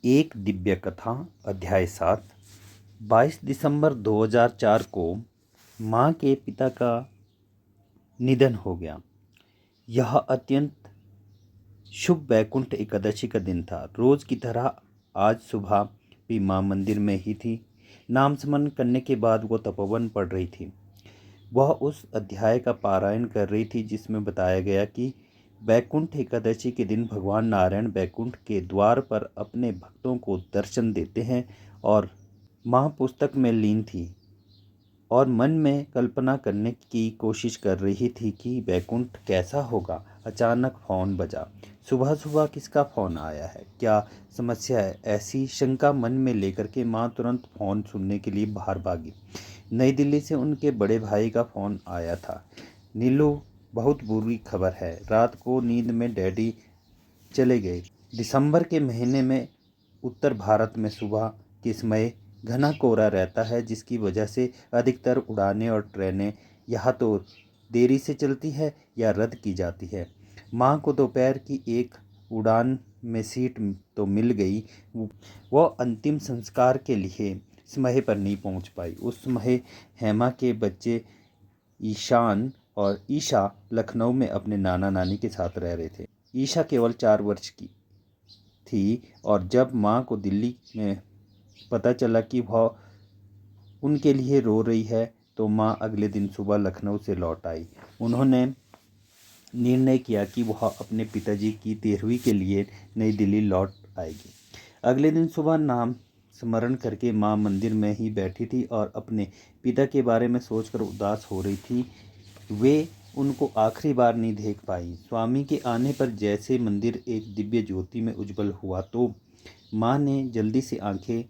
एक दिव्य कथा अध्याय 7। 22 दिसंबर 2004 को माँ के पिता का निधन हो गया। यह अत्यंत शुभ वैकुंठ एकादशी का दिन था। रोज की तरह आज सुबह भी माँ मंदिर में ही थी। नाम स्मरण करने के बाद वो तपोवन पढ़ रही थी। वह उस अध्याय का पारायण कर रही थी जिसमें बताया गया कि वैकुंठ एकादशी के दिन भगवान नारायण वैकुंठ के द्वार पर अपने भक्तों को दर्शन देते हैं। और माँ पुस्तक में लीन थी और मन में कल्पना करने की कोशिश कर रही थी कि वैकुंठ कैसा होगा। अचानक फ़ोन बजा। सुबह सुबह किसका फ़ोन आया है, क्या समस्या है? ऐसी शंका मन में लेकर के माँ तुरंत फ़ोन सुनने के लिए बाहर भागी। नई दिल्ली से उनके बड़े भाई का फ़ोन आया था। नीलू, बहुत बुरी खबर है। रात को नींद में डैडी चले गए। दिसंबर के महीने में उत्तर भारत में सुबह के समय घना कोहरा रहता है, जिसकी वजह से अधिकतर उड़ानें और ट्रेनें या तो देरी से चलती है या रद्द की जाती है। माँ को दोपहर की एक उड़ान में सीट तो मिल गई। वो अंतिम संस्कार के लिए समय पर नहीं पहुँच पाई। उस समय हेमा के बच्चे ईशान और ईशा लखनऊ में अपने नाना नानी के साथ रह रहे थे। ईशा केवल 4 वर्ष की थी और जब माँ को दिल्ली में पता चला कि वह उनके लिए रो रही है तो माँ अगले दिन सुबह लखनऊ से लौट आई। उन्होंने निर्णय किया कि वह अपने पिताजी की 13वीं के लिए नई दिल्ली लौट आएगी। अगले दिन सुबह नाम स्मरण करके माँ मंदिर में ही बैठी थी और अपने पिता के बारे में सोचकर उदास हो रही थी। वे उनको आखिरी बार नहीं देख पाई। स्वामी के आने पर जैसे मंदिर एक दिव्य ज्योति में उज्जवल हुआ तो माँ ने जल्दी से आंखें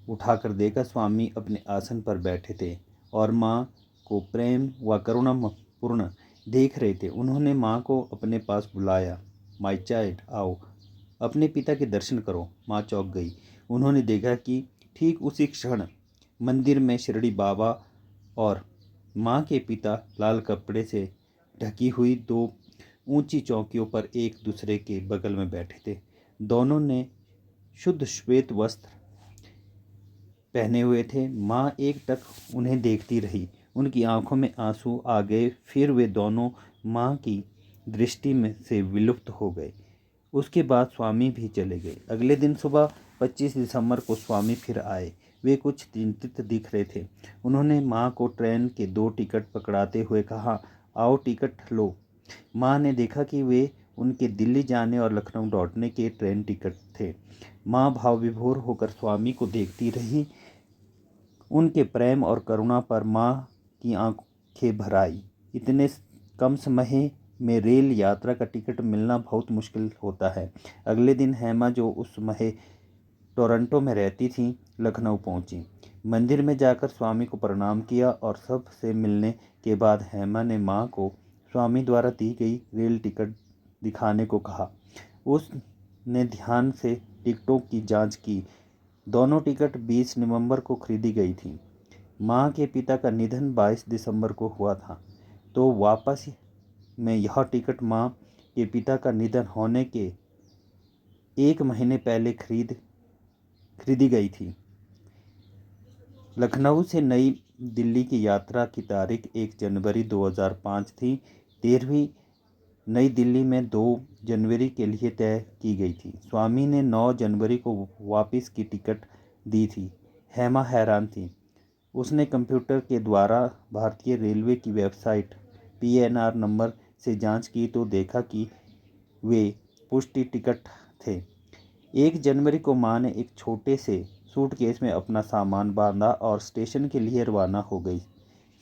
उठाकर देखा। स्वामी अपने आसन पर बैठे थे और माँ को प्रेम व करुणापूर्ण देख रहे थे। उन्होंने माँ को अपने पास बुलाया। माय चाइल्ड, आओ अपने पिता के दर्शन करो। माँ चौंक गई। उन्होंने देखा कि ठीक उसी क्षण मंदिर में शिरडी बाबा और माँ के पिता लाल कपड़े से ढकी हुई 2 ऊंची चौकियों पर एक दूसरे के बगल में बैठे थे। दोनों ने शुद्ध श्वेत वस्त्र पहने हुए थे। माँ एकटक उन्हें देखती रही। उनकी आंखों में आंसू आ गए। फिर वे दोनों माँ की दृष्टि में से विलुप्त हो गए। उसके बाद स्वामी भी चले गए। अगले दिन सुबह 25 दिसंबर को स्वामी फिर आए। वे कुछ चिंतित दिख रहे थे। उन्होंने माँ को ट्रेन के 2 टिकट पकड़ाते हुए कहा, आओ टिकट लो। माँ ने देखा कि वे उनके दिल्ली जाने और लखनऊ लौटने के ट्रेन टिकट थे। माँ भाव विभोर होकर स्वामी को देखती रही। उनके प्रेम और करुणा पर माँ की आंखें भर आई। इतने कम समय में रेल यात्रा का टिकट मिलना बहुत मुश्किल होता है। अगले दिन हेमा, जो उस समय टोरंटो में रहती थी, लखनऊ पहुंची। मंदिर में जाकर स्वामी को प्रणाम किया और सब से मिलने के बाद हेमा ने माँ को स्वामी द्वारा दी गई रेल टिकट दिखाने को कहा। उसने ध्यान से टिकटों की जांच की। दोनों टिकट 20 नवंबर को खरीदी गई थी। माँ के पिता का निधन 22 दिसंबर को हुआ था, तो वापस में यह टिकट माँ के पिता का निधन होने के 1 महीने पहले खरीदी गई थी। लखनऊ से नई दिल्ली की यात्रा की तारीख 1 जनवरी 2005 थी। 13वीं नई दिल्ली में 2 जनवरी के लिए तय की गई थी। स्वामी ने 9 जनवरी को वापस की टिकट दी थी। हेमा हैरान थी। उसने कंप्यूटर के द्वारा भारतीय रेलवे की वेबसाइट PNR नंबर से जांच की तो देखा कि वे पुष्टि टिकट थे। 1 जनवरी को माँ ने एक छोटे से सूटकेस में अपना सामान बांधा और स्टेशन के लिए रवाना हो गई।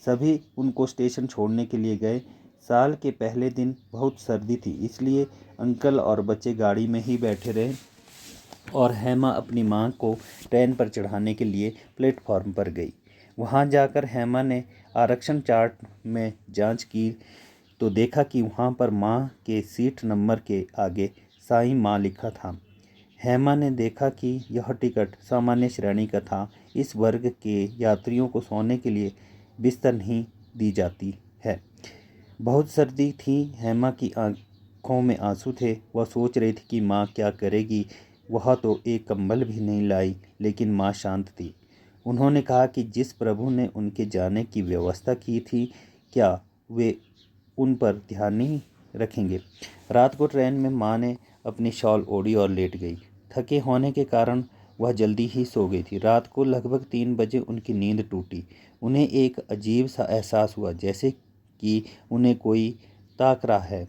सभी उनको स्टेशन छोड़ने के लिए गए। साल के पहले दिन बहुत सर्दी थी, इसलिए अंकल और बच्चे गाड़ी में ही बैठे रहे और हेमा अपनी माँ को ट्रेन पर चढ़ाने के लिए प्लेटफॉर्म पर गई। वहाँ जाकर हेमा ने आरक्षण चार्ट में जांच की तो देखा कि वहाँ पर माँ के सीट नंबर के आगे साईं माँ लिखा था। हेमा ने देखा कि यह टिकट सामान्य श्रेणी का था। इस वर्ग के यात्रियों को सोने के लिए बिस्तर नहीं दी जाती है। बहुत सर्दी थी। हेमा की आंखों में आंसू थे। वह सोच रही थी कि माँ क्या करेगी। वह तो एक कंबल भी नहीं लाई, लेकिन माँ शांत थी। उन्होंने कहा कि जिस प्रभु ने उनके जाने की व्यवस्था की थी, क्या वे उन पर ध्यान नहीं रखेंगे। रात को ट्रेन में माँ ने अपनी शॉल ओढ़ी और लेट गई। थके होने के कारण वह जल्दी ही सो गई थी। रात को लगभग 3 बजे उनकी नींद टूटी। उन्हें एक अजीब सा एहसास हुआ, जैसे कि उन्हें कोई ताक रहा है।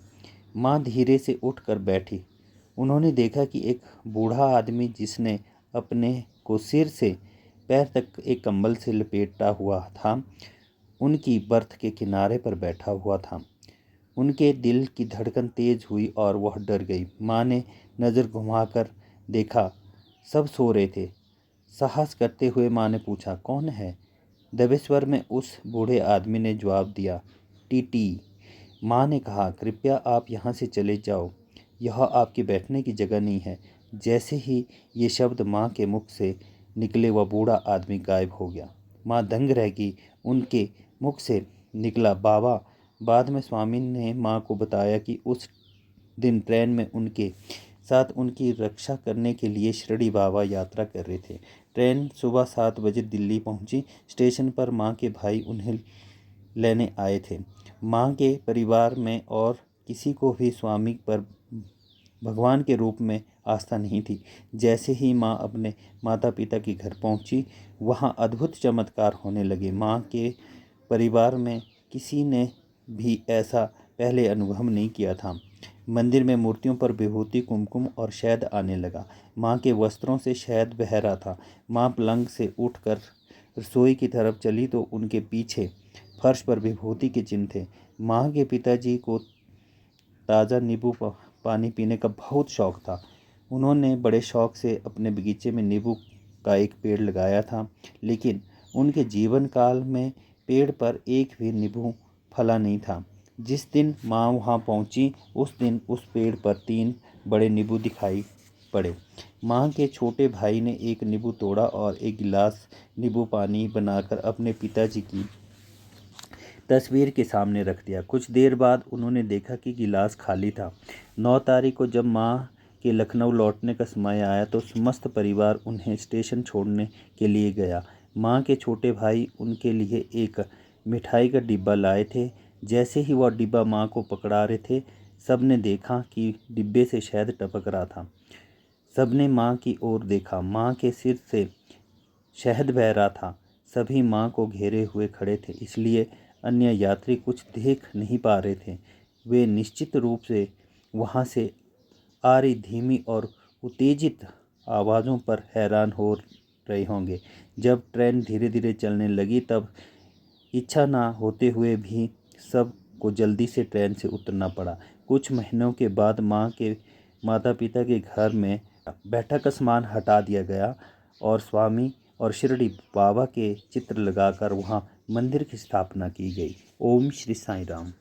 माँ धीरे से उठकर बैठी। उन्होंने देखा कि एक बूढ़ा आदमी, जिसने अपने को सिर से पैर तक एक कंबल से लपेटा हुआ था, उनकी बर्थ के किनारे पर बैठा हुआ था। उनके दिल की धड़कन तेज हुई और वह डर गई। माँ ने नज़र घुमाकर देखा, सब सो रहे थे। साहस करते हुए माँ ने पूछा, कौन है? दबे स्वर में उस बूढ़े आदमी ने जवाब दिया, टीटी। माँ ने कहा, कृपया आप यहाँ से चले जाओ, यह आपके बैठने की जगह नहीं है। जैसे ही ये शब्द माँ के मुख से निकले, वह बूढ़ा आदमी गायब हो गया। माँ दंग रह गई। उनके मुख से निकला, बाबा। बाद में स्वामी ने माँ को बताया कि उस दिन ट्रेन में उनके साथ उनकी रक्षा करने के लिए शिरडी बाबा यात्रा कर रहे थे। ट्रेन सुबह 7 बजे दिल्ली पहुंची। स्टेशन पर माँ के भाई उन्हें लेने आए थे। माँ के परिवार में और किसी को भी स्वामी पर भगवान के रूप में आस्था नहीं थी। जैसे ही माँ अपने माता पिता के घर पहुंची, वहाँ अद्भुत चमत्कार होने लगे। माँ के परिवार में किसी ने भी ऐसा पहले अनुभव नहीं किया था। मंदिर में मूर्तियों पर विभूति, कुमकुम और शहद आने लगा। माँ के वस्त्रों से शहद बह रहा था। माँ पलंग से उठकर रसोई की तरफ चली तो उनके पीछे फर्श पर विभूति के चिन्ह थे। माँ के पिताजी को ताज़ा नींबू पानी पीने का बहुत शौक था। उन्होंने बड़े शौक से अपने बगीचे में नींबू का एक पेड़ लगाया था, लेकिन उनके जीवन काल में पेड़ पर एक भी नींबू फला नहीं था। जिस दिन माँ वहाँ पहुँची, उस दिन उस पेड़ पर 3 बड़े नींबू दिखाई पड़े। माँ के छोटे भाई ने एक नींबू तोड़ा और एक गिलास नींबू पानी बनाकर अपने पिताजी की तस्वीर के सामने रख दिया। कुछ देर बाद उन्होंने देखा कि गिलास खाली था। 9 तारीख को जब माँ के लखनऊ लौटने का समय आया तो समस्त परिवार उन्हें स्टेशन छोड़ने के लिए गया। माँ के छोटे भाई उनके लिए एक मिठाई का डिब्बा लाए थे। जैसे ही वह डिब्बा माँ को पकड़ा रहे थे, सबने देखा कि डिब्बे से शहद टपक रहा था। सबने माँ की ओर देखा। माँ के सिर से शहद बह रहा था। सभी माँ को घेरे हुए खड़े थे, इसलिए अन्य यात्री कुछ देख नहीं पा रहे थे। वे निश्चित रूप से वहाँ से आ रही धीमी और उत्तेजित आवाज़ों पर हैरान हो रहे होंगे। जब ट्रेन धीरे धीरे चलने लगी, तब इच्छा ना होते हुए भी सब को जल्दी से ट्रेन से उतरना पड़ा। कुछ महीनों के बाद माँ के माता पिता के घर में बैठक का सामान हटा दिया गया और स्वामी और शिरडी बाबा के चित्र लगाकर वहाँ मंदिर की स्थापना की गई। ओम श्री साईं राम।